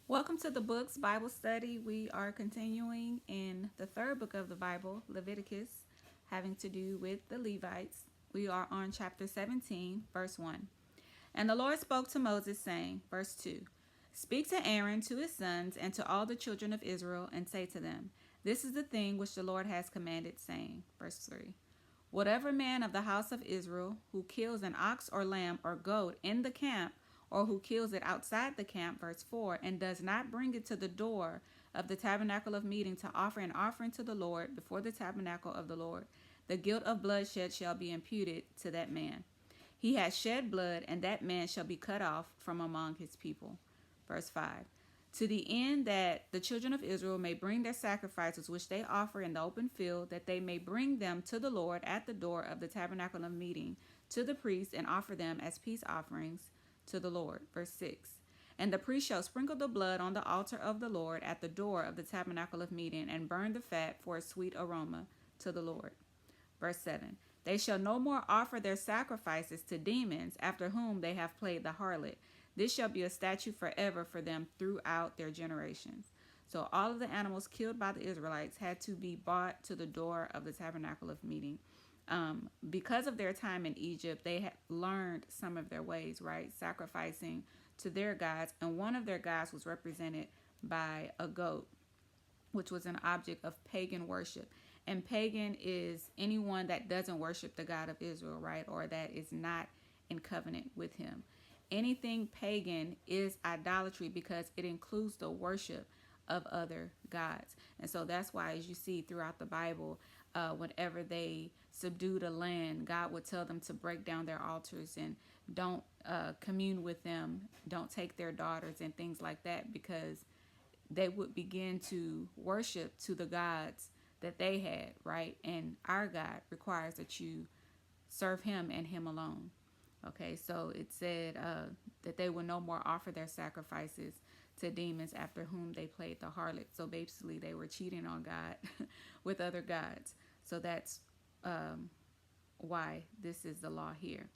Welcome to the Books Bible Study. We are continuing in the third book of the Bible, Leviticus, having to do with the Levites. We are on chapter 17, verse 1. And the Lord spoke to Moses, saying, verse 2, Speak to Aaron, to his sons, and to all the children of Israel, and say to them, This is the thing which the Lord has commanded, saying, verse 3, Whatever man of the house of Israel who kills an ox or lamb or goat in the camp, or who kills it outside the camp, verse 4, and does not bring it to the door of the tabernacle of meeting to offer an offering to the Lord before the tabernacle of the Lord, the guilt of bloodshed shall be imputed to that man. He has shed blood, and that man shall be cut off from among his people. Verse 5. To the end that the children of Israel may bring their sacrifices which they offer in the open field, that they may bring them to the Lord at the door of the tabernacle of meeting, to the priest, and offer them as peace offerings to the Lord. Verse 6. And the priest shall sprinkle the blood on the altar of the Lord at the door of the tabernacle of meeting, and burn the fat for a sweet aroma to the Lord. Verse 7. They shall no more offer their sacrifices to demons, after whom they have played the harlot. This shall be a statute forever for them throughout their generations. So all of the animals killed by the Israelites had to be brought to the door of the tabernacle of meeting. Because of their time in Egypt, they had learned some of their ways, right? Sacrificing to their gods. And one of their gods was represented by a goat, which was an object of pagan worship. And pagan is anyone that doesn't worship the God of Israel, right? Or that is not in covenant with him. Anything pagan is idolatry because it includes the worship of other gods. And so that's why, as you see throughout the Bible, whenever they subdued a land, God would tell them to break down their altars and don't commune with them, don't take their daughters and things like that, because they would begin to worship to the gods that they had, right? And our God requires that you serve him and him alone. Okay, so it said that they will no more offer their sacrifices to demons after whom they played the harlot. So basically, they were cheating on God with other gods. So that's why this is the law here.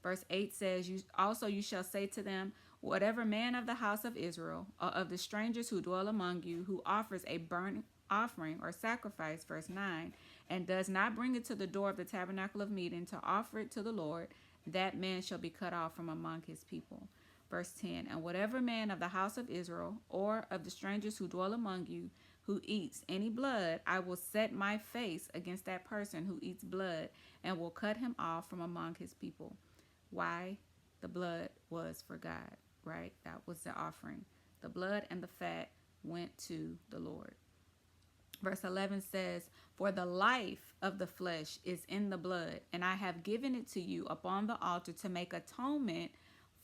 Verse 8 says, you shall say to them, Whatever man of the house of Israel, or of the strangers who dwell among you, who offers a burnt offering or sacrifice, verse 9, and does not bring it to the door of the tabernacle of meeting to offer it to the Lord, that man shall be cut off from among his people. Verse 10, And whatever man of the house of Israel, or of the strangers who dwell among you, who eats any blood, I will set my face against that person who eats blood, and will cut him off from among his people. Why? The blood was for God, right? That was the offering. The blood and the fat went to the Lord. Verse 11 says, For the life of the flesh is in the blood, and I have given it to you upon the altar to make atonement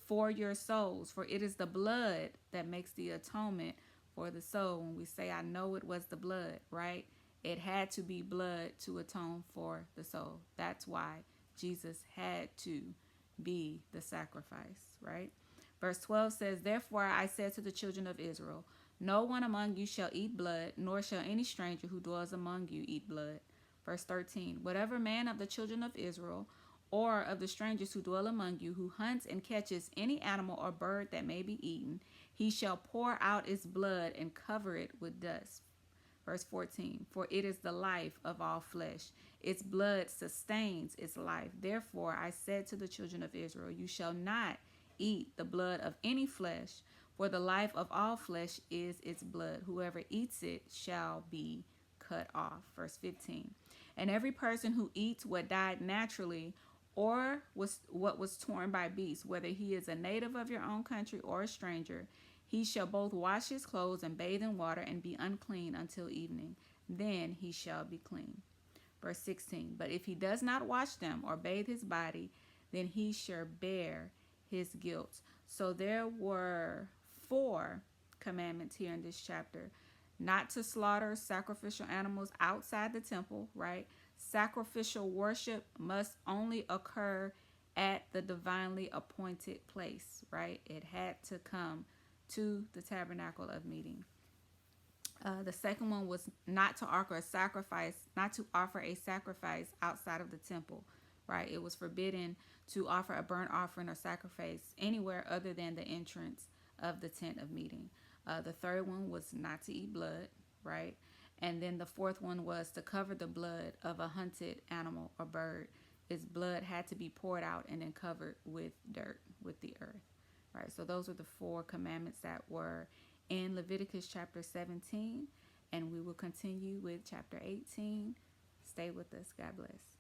for your souls. For it is the blood that makes the atonement for the soul. When we say, I know it was the blood, right? It had to be blood to atone for the soul. That's why Jesus had to be the sacrifice, right? Verse 12 says, Therefore I said to the children of Israel, No one among you shall eat blood, nor shall any stranger who dwells among you eat blood. Verse 13, Whatever man of the children of Israel, or of the strangers who dwell among you, who hunts and catches any animal or bird that may be eaten, he shall pour out its blood and cover it with dust. Verse 14, For it is the life of all flesh. Its blood sustains its life. Therefore I said to the children of Israel, You shall not eat the blood of any flesh, for the life of all flesh is its blood. Whoever eats it shall be cut off. Verse 15, And every person who eats what died naturally, or what was torn by beasts, whether he is a native of your own country or a stranger, he shall both wash his clothes and bathe in water and be unclean until evening. Then he shall be clean. Verse 16, But if he does not wash them or bathe his body, then he shall bear his guilt. So there were 4 commandments here in this chapter. Not to slaughter sacrificial animals outside the temple, right? Sacrificial worship must only occur at the divinely appointed place, right? It had to come to the tabernacle of meeting. The second one was not to offer a sacrifice, outside of the temple, right? It was forbidden to offer a burnt offering or sacrifice anywhere other than the entrance of the tent of meeting. The third one was not to eat blood, right? And then the fourth one was to cover the blood of a hunted animal or bird. Its blood had to be poured out and then covered with dirt, with the earth, right? So those are the four commandments that were in Leviticus chapter 17, and we will continue with chapter 18. Stay with us. God bless.